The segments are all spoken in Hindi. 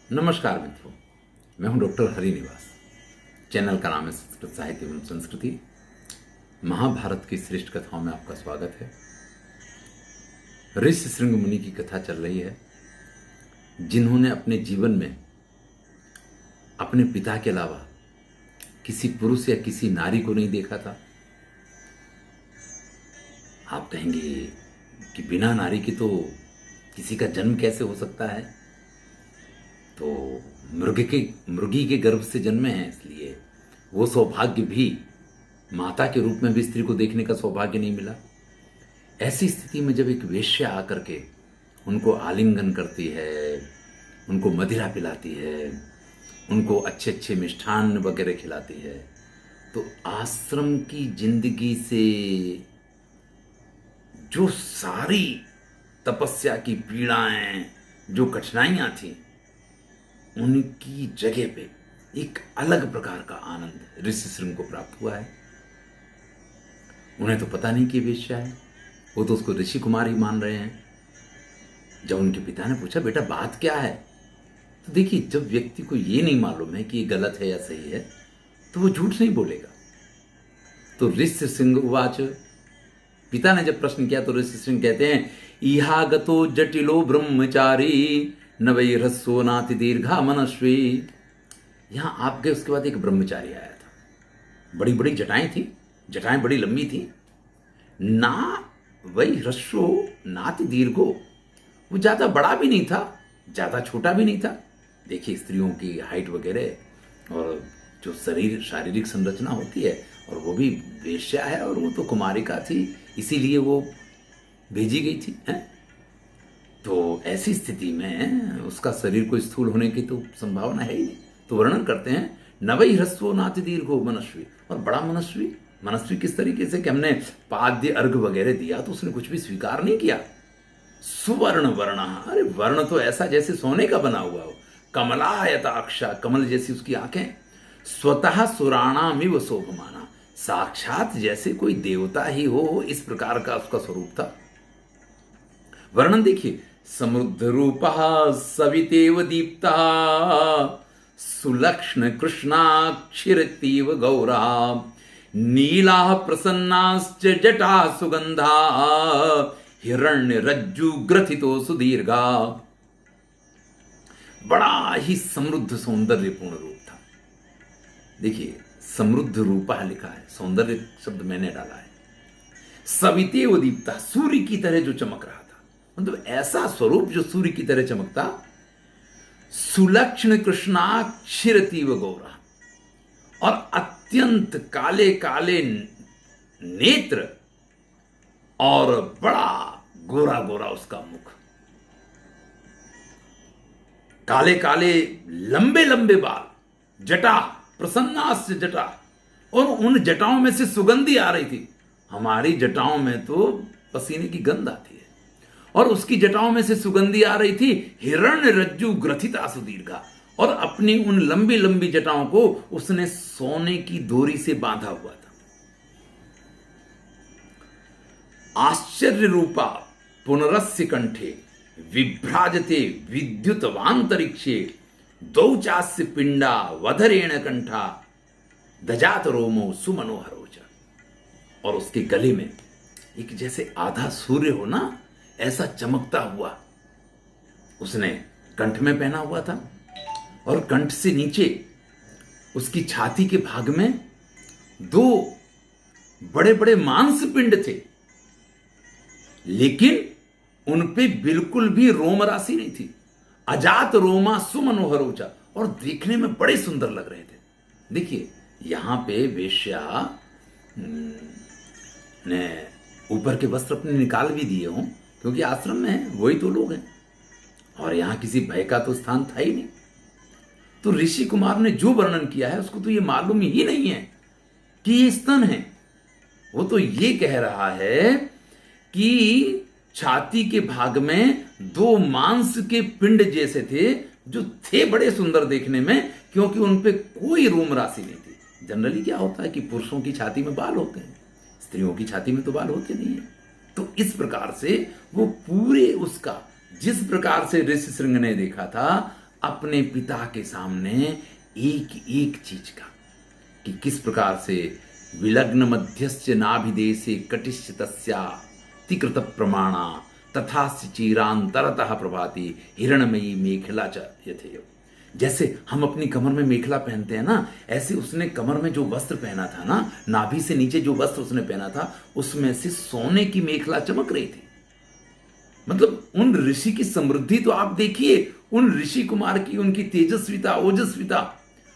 नमस्कार मित्रों, मैं हूं डॉक्टर हरिनिवास। चैनल का नाम है संस्कृत साहित्य एवं संस्कृति। महाभारत की श्रेष्ठ कथाओं में आपका स्वागत है। ऋषि शृंग मुनि की कथा चल रही है, जिन्होंने अपने जीवन में अपने पिता के अलावा किसी पुरुष या किसी नारी को नहीं देखा था। आप कहेंगे कि बिना नारी के तो किसी का जन्म कैसे हो सकता है? तो मृगी के गर्भ से जन्मे हैं, इसलिए वो सौभाग्य भी माता के रूप में भी स्त्री को देखने का सौभाग्य नहीं मिला। ऐसी स्थिति में जब एक वेश्या आकर के उनको आलिंगन करती है, उनको मदिरा पिलाती है, उनको अच्छे अच्छे मिष्ठान वगैरह खिलाती है, तो आश्रम की जिंदगी से जो सारी तपस्या की पीड़ाएं, जो कठिनाइयां थी, उनकी जगह पे एक अलग प्रकार का आनंद ऋषि शृंग को प्राप्त हुआ है। उन्हें तो पता नहीं कि वेश्या है, वो तो उसको ऋषि कुमार ही मान रहे हैं। जब उनके पिता ने पूछा, बेटा बात क्या है? तो देखिए, जब व्यक्ति को ये नहीं मालूम है कि ये गलत है या सही है, तो वो झूठ नहीं बोलेगा। तो ऋषि शृंग उवाच, पिता ने जब प्रश्न किया तो ऋषि शृंग कहते हैं, इहागतो जटिलो ब्रह्मचारी न वै ह्रस्वो नाति दीर्घा मनस्वी। यहां आप गए, उसके बाद एक ब्रह्मचारी आया था। बड़ी बड़ी जटाएं थी, जटाएं बड़ी लंबी थी। ना वै ह्रस्वो नाति दीर्घो, वो ज्यादा बड़ा भी नहीं था, ज्यादा छोटा भी नहीं था। देखिए, स्त्रियों की हाइट वगैरह और जो शरीर शारीरिक संरचना होती है, और वो भी वेश्या है और वो तो कुमारिका थी, इसीलिए वो भेजी गई थी है? तो ऐसी स्थिति में उसका शरीर को स्थूल होने की तो संभावना है ही नहीं। तो वर्णन करते हैं, नवई ह्रस्वो नाति दीर्घो मनस्वी, और बड़ा मनस्वी। मनस्वी किस तरीके से कि हमने पाद्य अर्घ वगैरह दिया तो उसने कुछ भी स्वीकार नहीं किया। सुवर्ण वर्ण, अरे वर्ण तो ऐसा जैसे सोने का बना हुआ हो। कमलायताक्षा, कमल जैसी उसकी आंखें। स्वतः सुराणामिव शोभमाना, साक्षात जैसे कोई देवता ही हो, इस प्रकार का उसका स्वरूप था। वर्णन देखिए, समृद्ध रूपः सवितेव दीप्तः, सुलक्ष्ण कृष्णाक्षिरतीव गौरा, नीलाः प्रसन्नाश्च जटा सुगंधा, हिरण्य रज्जु ग्रथितो सुदीर्घा। बड़ा ही समृद्ध सौंदर्यपूर्ण रूप था। देखिए, समृद्ध रूपा लिखा है, सौंदर्य शब्द मैंने डाला है। सवितेव दीप्ता, सूर्य की तरह जो चमक रहा था, मतलब ऐसा स्वरूप जो सूर्य की तरह चमकता। सुलक्षण कृष्णाक्षिरतीव गौरा, और अत्यंत काले काले नेत्र, और बड़ा गोरा गोरा उसका मुख, काले काले लंबे लंबे बाल, जटा प्रसन्नास्य जटा, और उन जटाओं में से सुगंधी आ रही थी। हमारी जटाओं में तो पसीने की गंध आती है, और उसकी जटाओं में से सुगंधी आ रही थी। हिरण्य रज्जु ग्रथिता सुदीर्घा, और अपनी उन लंबी लंबी जटाओं को उसने सोने की डोरी से बांधा हुआ था। आश्चर्य रूपा पुनरस्य कंठे, विभ्राजते विद्युतवांतरिक्षे, दौचास्य पिंडा वधरेण कंठा, दजात रोमो सुमनोहरोच। और उसके गले में एक जैसे आधा सूर्य हो ना, ऐसा चमकता हुआ उसने कंठ में पहना हुआ था। और कंठ से नीचे उसकी छाती के भाग में दो बड़े बड़े मांसपिंड थे, लेकिन उन पे बिल्कुल भी रोम राशि नहीं थी। अजात रोमा सुमनोहरोचा, और देखने में बड़े सुंदर लग रहे थे। देखिए, यहां पे वेश्या ने ऊपर के वस्त्र अपने निकाल भी दिए हों, क्योंकि आश्रम में है, वही तो लोग हैं, और यहां किसी भय का तो स्थान था ही नहीं। तो ऋषि कुमार ने जो वर्णन किया है, उसको तो ये मालूम ही नहीं है कि ये स्तन है। वो तो ये कह रहा है कि छाती के भाग में दो मांस के पिंड जैसे थे, जो थे बड़े सुंदर देखने में, क्योंकि उन पे कोई रोम राशि नहीं थी। जनरली क्या होता है कि पुरुषों की छाती में बाल होते हैं, स्त्रियों की छाती में तो बाल होते नहीं है। तो इस प्रकार से वो पूरे उसका, जिस प्रकार से ऋषि शृंग ने देखा था, अपने पिता के सामने एक एक चीज का, कि किस प्रकार से विलग्न मध्यस्य नाभिदेशे कटिश्च तस्यातिकृत प्रमाणा तथा चिरांतरतः प्रभाति हिरणमयी मेखला च यथेय। जैसे हम अपनी कमर में मेखला पहनते हैं ना, ऐसे उसने कमर में जो वस्त्र पहना था ना, नाभि से नीचे जो वस्त्र उसने पहना था, उसमें से सोने की मेखला चमक रही थी। मतलब उन ऋषि की समृद्धि तो आप देखिए, उन ऋषि कुमार की उनकी तेजस्विता ओजस्विता,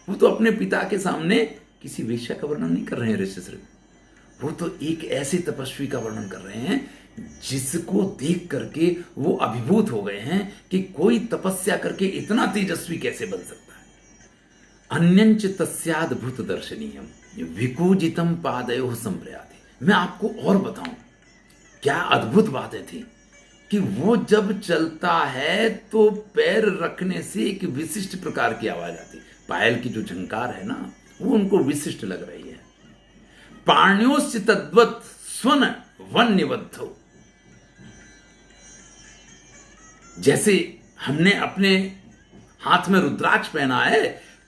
वो तो अपने पिता के सामने किसी वेश्या का वर्णन नहीं कर रहे हैं ऋषि श्री, वो तो एक ऐसे तपस्वी का वर्णन कर रहे हैं जिसको देख करके वो अभिभूत हो गए हैं कि कोई तपस्या करके इतना तेजस्वी कैसे बन सकता है। अन्यंच तस्याद्भुत दर्शनीयम विकूजितम पादयोः संप्रयाति। मैं आपको और बताऊं क्या अद्भुत बातें थी कि वो जब चलता है तो पैर रखने से एक विशिष्ट प्रकार की आवाज आती, पायल की जो झंकार है ना, वो उनको विशिष्ट लग रही है। पाण्योश्च तद्वत् स्वन वन्यबद्धौ, जैसे हमने अपने हाथ में रुद्राक्ष पहना है,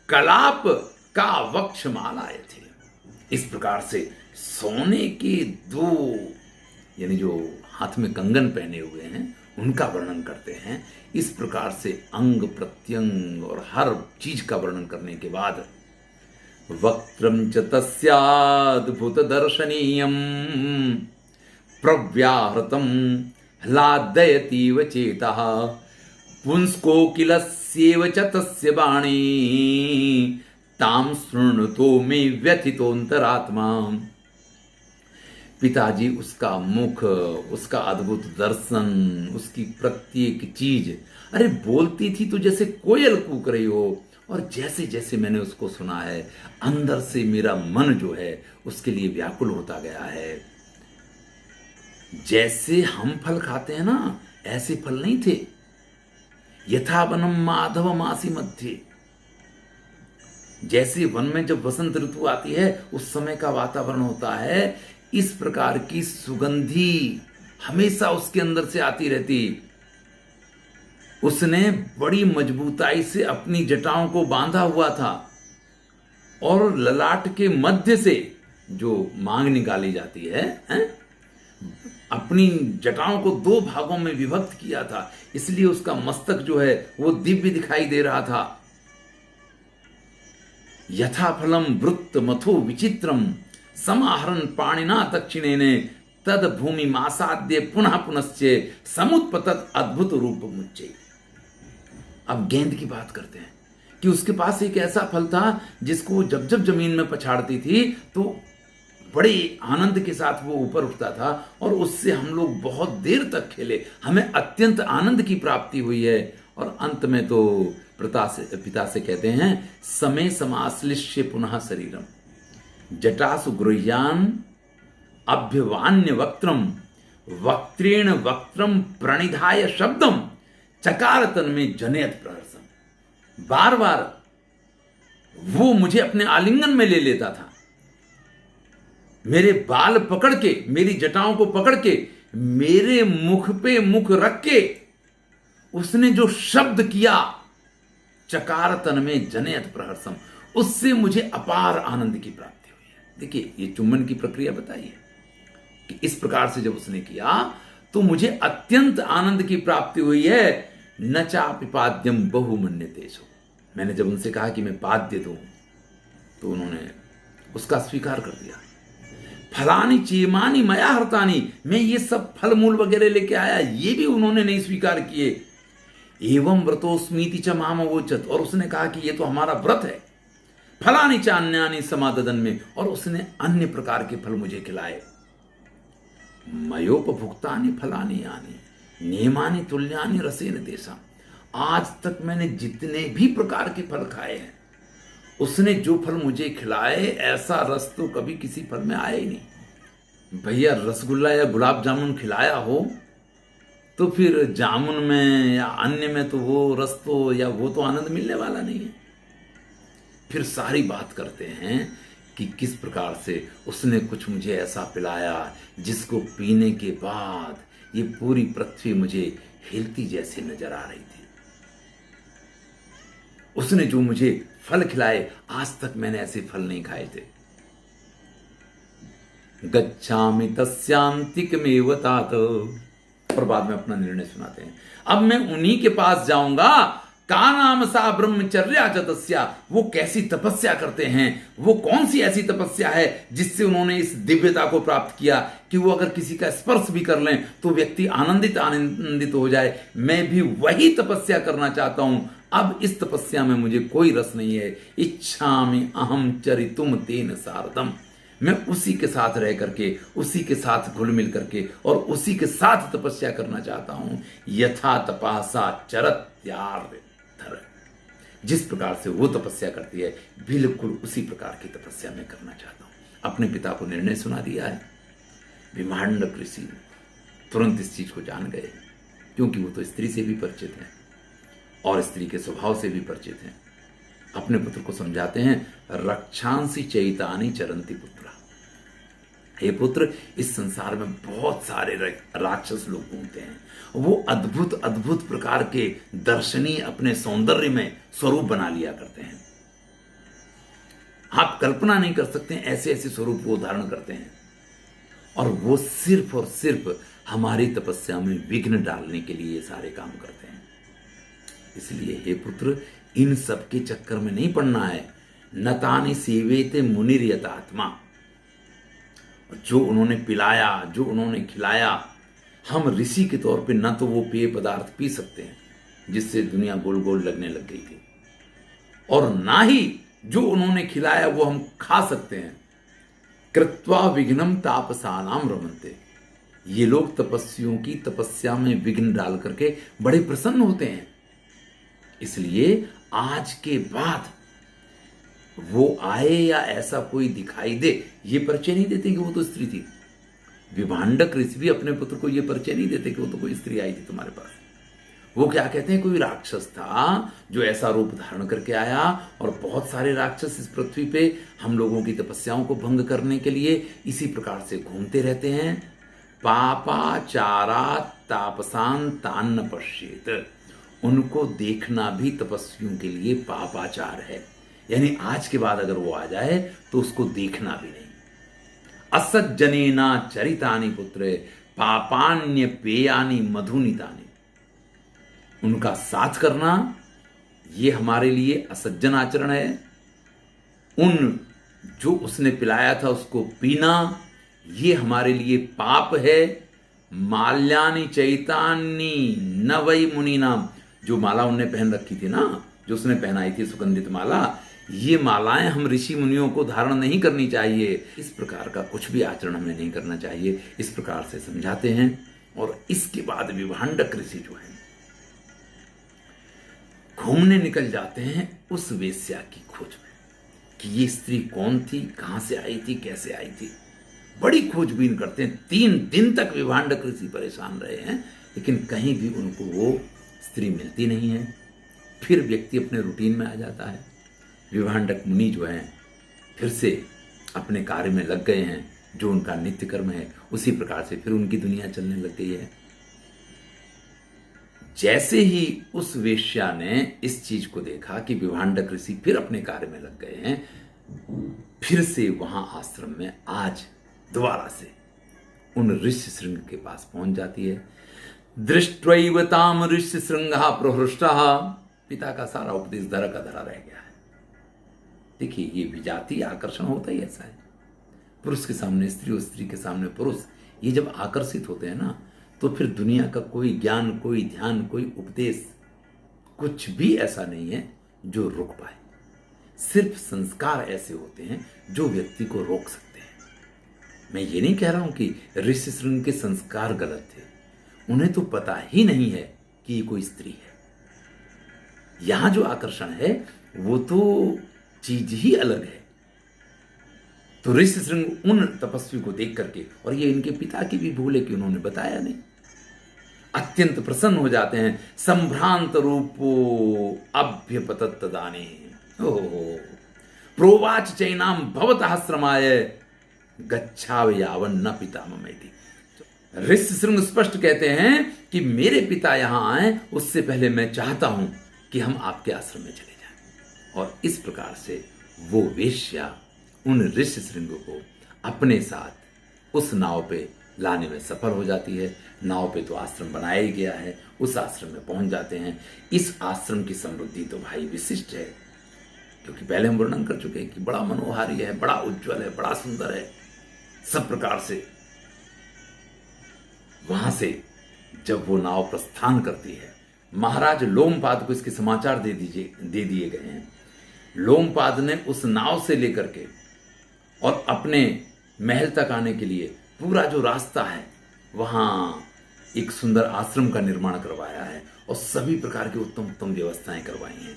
कलाप का वक्षमालाए थे। इस प्रकार से सोने के दो, यानी जो हाथ में कंगन पहने हुए हैं, उनका वर्णन करते हैं। इस प्रकार से अंग प्रत्यंग और हर चीज का वर्णन करने के बाद वक्त्रम च तस्याद्भुत दर्शनीयम प्रव्याहृतम ह्लादयतीव चेतः पुंस्कोकिलस्येव च तस्य वाणी ताम शृणुतो मे व्यथितोऽन्तरात्मा। पिताजी उसका मुख, उसका अद्भुत दर्शन, उसकी प्रत्येक चीज, अरे बोलती थी तो जैसे कोयल कूक रही हो, और जैसे जैसे मैंने उसको सुना है अंदर से मेरा मन जो है उसके लिए व्याकुल होता गया है। जैसे हम फल खाते हैं ना, ऐसे फल नहीं थे। यथा वनम माधव मासी मध्य, जैसे वन में जब वसंत ऋतु आती है उस समय का वातावरण होता है, इस प्रकार की सुगंधी हमेशा उसके अंदर से आती रहती। उसने बड़ी मजबूताई से अपनी जटाओं को बांधा हुआ था और ललाट के मध्य से जो मांग निकाली जाती है, अपनी जटाओं को दो भागों में विभक्त किया था, इसलिए उसका मस्तक जो है वो दिव्य दिखाई दे रहा था। यथा फलम वृत्त मथो विचित्रम समाहरण पाणिना दक्षिणेने तद भूमि मासाद्य पुनः पुनश्चे समुत्पतत अद्भुत रूप मुच्चे। अब गेंद की बात करते हैं कि उसके पास एक ऐसा फल था जिसको जब जब जमीन में पछाड़ती थी तो बड़े आनंद के साथ वो ऊपर उठता था, और उससे हम लोग बहुत देर तक खेले, हमें अत्यंत आनंद की प्राप्ति हुई है। और अंत में तो पिता से कहते हैं समय समाश्लिष्य पुनः शरीरम जटासु गृह्यान अभ्यवान्य वक्त्रम वक्त्रेण वक्त्रम प्रणिधाय शब्दम चकार तन में जनयत प्रहर्षम। बार बार वो मुझे अपने आलिंगन में ले लेता था, मेरे बाल पकड़ के, मेरी जटाओं को पकड़ के, मेरे मुख पे मुख रख के उसने जो शब्द किया, चकार तन में जनयत प्रहर्षम, उससे मुझे अपार आनंद की प्राप्ति हुई है। देखिए ये चुंबन की प्रक्रिया बताई है कि इस प्रकार से जब उसने किया तो मुझे अत्यंत आनंद की प्राप्ति हुई है। न चापि पाद्यम बहुमन्यतेषु, मैंने जब उनसे कहा कि मैं पाद्य दूं तो उन्होंने उसका स्वीकार कर दिया। फलानी चीमानी मया हरतानी, मैं ये सब फल मूल वगैरह लेके आया, ये भी उन्होंने नहीं स्वीकार किए। एवं व्रतोस्मीति च माम अवोचत, और उसने कहा कि ये तो हमारा व्रत है। फलानी चान्यानि समाददन में, और उसने अन्य प्रकार के फल मुझे खिलाए। मयोपभुक्तानि फलानि यानि नियमानि तुल्यानि रसेन तेषां, आज तक मैंने जितने भी प्रकार के फल खाए हैं, उसने जो फल मुझे खिलाए ऐसा रस तो कभी किसी फल में आया ही नहीं। भैया रसगुल्ला या गुलाब जामुन खिलाया हो तो फिर जामुन में या अन्य में तो वो रस तो या वो तो आनंद मिलने वाला नहीं है। फिर सारी बात करते हैं कि किस प्रकार से उसने कुछ मुझे ऐसा पिलाया जिसको पीने के बाद ये पूरी पृथ्वी मुझे हिलती जैसी नजर आ रही थी। उसने जो मुझे फल खिलाए, आज तक मैंने ऐसे फल नहीं खाए थे। गच्छामि तस्यांतिकमेव तात, और बाद में अपना निर्णय सुनाते हैं। अब मैं उन्हीं के पास जाऊंगा। का नाम सा ब्रह्मचर्या च तस्या, वो कैसी तपस्या करते हैं, वो कौन सी ऐसी तपस्या है जिससे उन्होंने इस दिव्यता को प्राप्त किया कि वो अगर किसी का स्पर्श भी कर लें तो व्यक्ति आनंदित आनंदित हो जाए। मैं भी वही तपस्या करना चाहता हूं। अब इस तपस्या में मुझे कोई रस नहीं है। इच्छामि अहम चरितुम तेन सारदम, मैं उसी के साथ रह करके, उसी के साथ घुल मिल करके और उसी के साथ तपस्या करना चाहता हूं। यथा तपासा चरत्यार, जिस प्रकार से वो तपस्या करती है, बिल्कुल उसी प्रकार की तपस्या मैं करना चाहता हूं। अपने पिता को निर्णय सुना दिया है। विभांडक ऋषि तुरंत इस चीज को जान गए, क्योंकि वो तो स्त्री से भी परिचित है और स्त्री के स्वभाव से भी परिचित हैं। अपने पुत्र को समझाते हैं, रक्षांसी चैतानी चरंती पुत्रा, हे पुत्र, इस संसार में बहुत सारे राक्षस लोग घूमते हैं। वो अद्भुत अद्भुत प्रकार के दर्शनीय अपने सौंदर्य में स्वरूप बना लिया करते हैं। आप कल्पना नहीं कर सकते ऐसे ऐसे स्वरूप वो धारण करते हैं, और वो सिर्फ और सिर्फ हमारी तपस्या में विघ्न डालने के लिए ये सारे काम करते हैं। इसलिए हे पुत्र, इन सब के चक्कर में नहीं पड़ना है। नतानि सेवेते मुनिर्यतात्मा, जो उन्होंने पिलाया, जो उन्होंने खिलाया, हम ऋषि के तौर पे न तो वो पेय पदार्थ पी सकते हैं जिससे दुनिया गोल गोल लगने लग गई थी, और ना ही जो उन्होंने खिलाया वो हम खा सकते हैं। कृत्वा विघ्नम तापसानाम रमन्ते, ये लोग तपस्वियों की तपस्या में विघ्न डाल करके बड़े प्रसन्न होते हैं। इसलिए आज के बाद वो आए या ऐसा कोई दिखाई दे, ये परिचय नहीं देते कि वो तो स्त्री थी। विभांडक ऋषि भी अपने पुत्र को ये परिचय नहीं देते कि वो तो कोई स्त्री आई थी तुम्हारे पास। वो क्या कहते हैं, कोई राक्षस था जो ऐसा रूप धारण करके आया, और बहुत सारे राक्षस इस पृथ्वी पे हम लोगों की तपस्याओं को भंग करने के लिए इसी प्रकार से घूमते रहते हैं। पापाचारा तापसान तान्न पश्येत, उनको देखना भी तपस्वियों के लिए पापाचार है। यानी आज के बाद अगर वो आ जाए तो उसको देखना भी नहीं। असज्जनेना चरितानि पुत्रे पापान्य पेयानि मधुनितानि, उनका साथ करना ये हमारे लिए असज्जन आचरण है। उन जो उसने पिलाया था उसको पीना ये हमारे लिए पाप है। माल्यानि चैतानि न वै मुनीनाम, जो माला उनने पहन रखी थी ना, जो उसने पहनाई थी सुगंधित माला, ये मालाएं हम ऋषि मुनियों को धारण नहीं करनी चाहिए। इस प्रकार का कुछ भी आचरण हमें नहीं करना चाहिए, इस प्रकार से समझाते हैं। और इसके बाद विभांडक ऋषि जो है घूमने निकल जाते हैं उस वेश्या की खोज में कि ये स्त्री कौन थी, कहां से आई थी, कैसे आई थी। बड़ी खोजबीन करते हैं। 3 दिन तक विभांडक ऋषि परेशान रहे हैं, लेकिन कहीं भी उनको वो स्त्री मिलती नहीं है। फिर व्यक्ति अपने रूटीन में आ जाता है। विभांडक मुनि जो हैं फिर से अपने कार्य में लग गए हैं, जो उनका नित्य कर्म है उसी प्रकार से फिर उनकी दुनिया चलने लग गई है। जैसे ही उस वेश्या ने इस चीज को देखा कि विभांडक ऋषि फिर अपने कार्य में लग गए हैं, फिर से वहां आश्रम में आज दोबारा से उन ऋषि श्रृंग के पास पहुंच जाती है। दृष्ट्वैव ताम ऋषि श्रृंगा प्रहृष्टः, पिता का सारा उपदेश धरा का धरा रह गया है। देखिए, ये विजातीय आकर्षण होता ही ऐसा है। पुरुष के सामने स्त्री और स्त्री के सामने पुरुष, ये जब आकर्षित होते हैं ना, तो फिर दुनिया का कोई ज्ञान, कोई ध्यान, कोई उपदेश, कुछ भी ऐसा नहीं है जो रोक पाए। सिर्फ संस्कार ऐसे होते हैं जो व्यक्ति को रोक सकते हैं। मैं ये नहीं कह रहा हूं कि ऋषि श्रृंग के संस्कार गलत थे, उन्हें तो पता ही नहीं है कि ये कोई स्त्री है। यहां जो आकर्षण है वो तो चीज ही अलग है। तो ऋषि श्रृंग उन तपस्वी को देख करके, और ये इनके पिता की भी भूल है कि उन्होंने बताया नहीं, अत्यंत प्रसन्न हो जाते हैं। संभ्रांत रूपो अभ्यपतत दाने प्रोवाच चैनाम भवतः श्रमाय गच्छाव यावन न पिता ममेति। ऋषि श्रृंग स्पष्ट कहते हैं कि मेरे पिता यहां आए उससे पहले मैं चाहता हूं कि हम आपके आश्रम में चले जाएं। और इस प्रकार से वो वेश्या उन ऋषि श्रृंग को अपने साथ उस नाव पे लाने में सफल हो जाती है। नाव पे तो आश्रम बनाया ही गया है, उस आश्रम में पहुंच जाते हैं। इस आश्रम की समृद्धि तो भाई विशिष्ट है, क्योंकि पहले हम वर्णन कर चुके हैं कि बड़ा मनोहारी है, बड़ा उज्जवल है, बड़ा सुंदर है सब प्रकार से। वहां से जब वो नाव प्रस्थान करती है, महाराज लोमपाद को इसके समाचार दे दिए गए हैं। लोमपाद ने उस नाव से लेकर के और अपने महल तक आने के लिए पूरा जो रास्ता है वहां एक सुंदर आश्रम का निर्माण करवाया है और सभी प्रकार की उत्तम उत्तम व्यवस्थाएं करवाई हैं।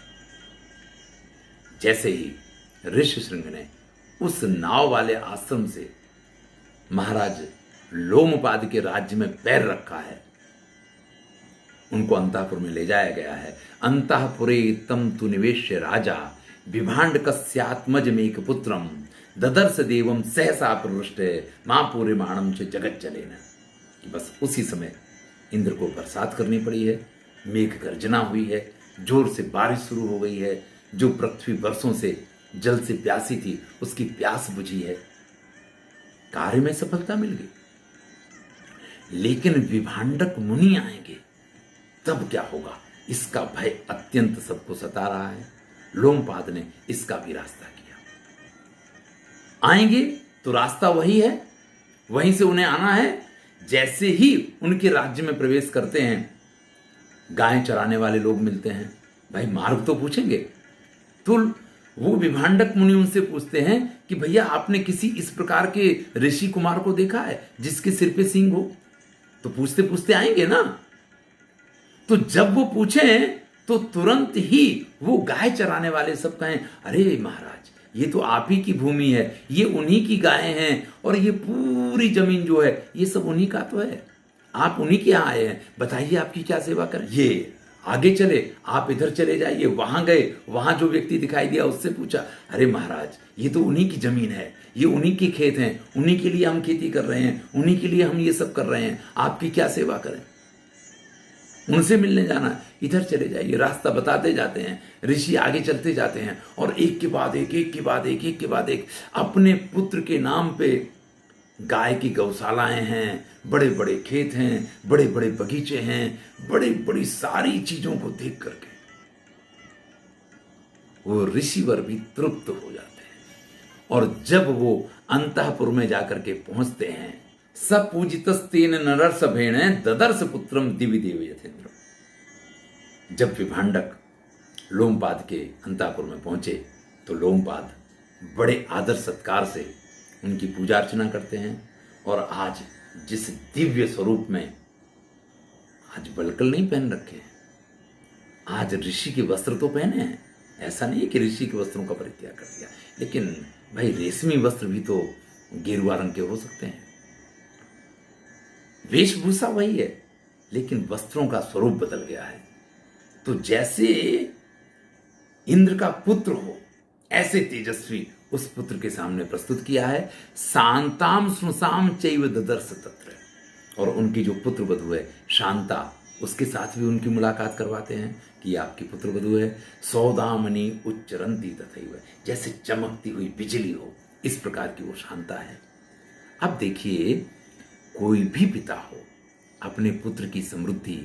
जैसे ही ऋषि श्रृंग ने उस नाव वाले आश्रम से महाराज लोमपाद के राज्य में पैर रखा है, उनको अंतःपुर में ले जाया गया है। अंतःपुरे तम तु निवेश्य राजा विभांड कस्यात्मज मेक पुत्रम ददर्श देवम सहसा प्रवृष्ट मां पूरे माणम से जगत चले न। बस उसी समय इंद्र को बरसात करनी पड़ी है, मेघ गर्जना हुई है, जोर से बारिश शुरू हो गई है। जो पृथ्वी वर्षों से जल से प्यासी थी उसकी प्यास बुझी है, कार्य में सफलता मिल गई। लेकिन विभांडक मुनि आएंगे तब क्या होगा, इसका भय अत्यंत सबको सता रहा है। लोमपाद ने इसका भी रास्ता किया। आएंगे तो रास्ता वही है, वहीं से उन्हें आना है। जैसे ही उनके राज्य में प्रवेश करते हैं, गाय चराने वाले लोग मिलते हैं। भाई मार्ग तो पूछेंगे, तो वो विभांडक मुनि उनसे पूछते हैं कि भैया आपने किसी इस प्रकार के ऋषि कुमार को देखा है जिसके सिर पे सींग हो? तो पूछते पूछते आएंगे ना। तो जब वो पूछें तो तुरंत ही वो गाय चराने वाले सब कहें, अरे महाराज ये तो आप ही की भूमि है, ये उन्हीं की गायें हैं और ये पूरी जमीन जो है ये सब उन्हीं का तो है, आप उन्हीं के यहाँ आए हैं, बताइए आपकी क्या सेवा करें। ये आगे चले, आप इधर चले जाइए। वहां गए, वहां जो व्यक्ति दिखाई दिया उससे पूछा, अरे महाराज ये तो उन्हीं की जमीन है, ये उन्हीं के खेत हैं, उन्हीं के लिए हम खेती कर रहे हैं, उन्हीं के लिए हम ये सब कर रहे हैं, आपकी क्या सेवा करें। उनसे मिलने जाना, इधर चले जाइए। रास्ता बताते जाते हैं, ऋषि आगे चलते जाते हैं और एक के बाद एक, एक के बाद एक, एक के बाद एक अपने पुत्र के नाम पे गाय की गौशालाएं हैं, बड़े बड़े खेत हैं, बड़े बड़े बगीचे हैं, बड़ी बड़ी सारी चीजों को देख करके वो ऋषिवर भी तृप्त हो जाते हैं। और जब वो अंतःपुर में जाकर के पहुंचते हैं, सपूजितस्तेन नरसभेण ददर्श पुत्रम दिवि देव यथेंद्र। जब विभांडक लोमपाद के अंतःपुर में पहुंचे तो लोमपाद बड़े आदर सत्कार से उनकी पूजा अर्चना करते हैं। और आज जिस दिव्य स्वरूप में, आज बलकल नहीं पहन रखे हैं, आज ऋषि के वस्त्र तो पहने हैं। ऐसा नहीं है कि ऋषि के वस्त्रों का परित्याग कर दिया, लेकिन भाई रेशमी वस्त्र भी तो गेरुआ रंग के हो सकते हैं। वेशभूषा वही है, लेकिन वस्त्रों का स्वरूप बदल गया है। तो जैसे इंद्र का पुत्र हो, ऐसे तेजस्वी उस पुत्र के सामने प्रस्तुत किया है। शांताम सुनसाम चैव ददर्श तत्र। और उनकी जो पुत्र वधू है शांता, उसके साथ भी उनकी मुलाकात करवाते हैं कि आपकी पुत्र वधू है। सौदामणि उच्चरंती तथैव, जैसे चमकती हुई बिजली हो, इस प्रकार की वो शांता है। अब देखिए, कोई भी पिता हो, अपने पुत्र की समृद्धि,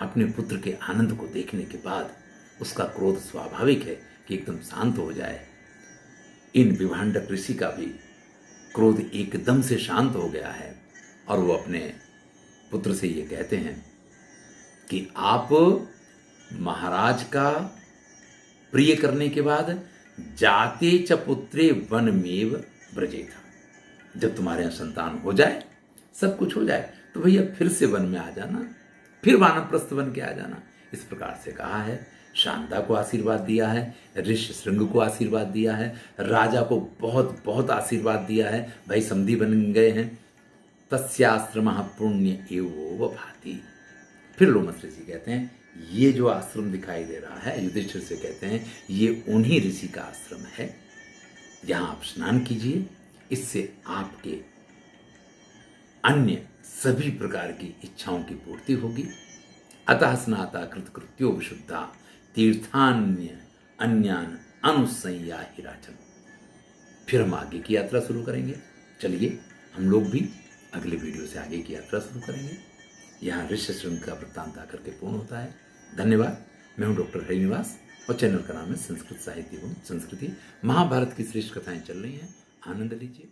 अपने पुत्र के आनंद को देखने के बाद उसका क्रोध स्वाभाविक है कि एकदम शांत हो जाए। इन विभांडक ऋषि का भी क्रोध एकदम से शांत हो गया है और वो अपने पुत्र से ये कहते हैं कि आप महाराज का प्रिय करने के बाद जाते च पुत्रे वनमेव ब्रजेथा। जब तुम्हारे यहाँ संतान हो जाए, सब कुछ हो जाए, तो भैया फिर से वन में आ जाना, फिर वानप्रस्थ बन के आ जाना। इस प्रकार से कहा है। शांता को आशीर्वाद दिया है, ऋषि शृंग को आशीर्वाद दिया है, राजा को बहुत बहुत आशीर्वाद दिया है। भाई समधी बन गए हैं। तस्याश्रम पुण्य एवो भाति। फिर लोमस ऋषि कहते हैं, ये जो आश्रम दिखाई दे रहा है, युधिष्ठिर से कहते हैं, ये उन्हीं ऋषि का आश्रम है, यहां आप स्नान कीजिए, इससे आपके अन्य सभी प्रकार की इच्छाओं की पूर्ति होगी। अतः स्नाता कृतकृत्यो विशुद्धा तीर्थान्य अन्यान अनुसंया हिराचल। फिर हम आगे की यात्रा शुरू करेंगे। चलिए हम लोग भी अगले वीडियो से आगे की यात्रा शुरू करेंगे। यहाँ ऋषि शृंग का वृत्तांत आकर के पूर्ण होता है। धन्यवाद। मैं हूँ डॉक्टर हरिनिवास और चैनल का नाम है संस्कृत साहित्य एवं संस्कृति। महाभारत की श्रेष्ठ कथाएं चल रही हैं, आनंद लीजिए।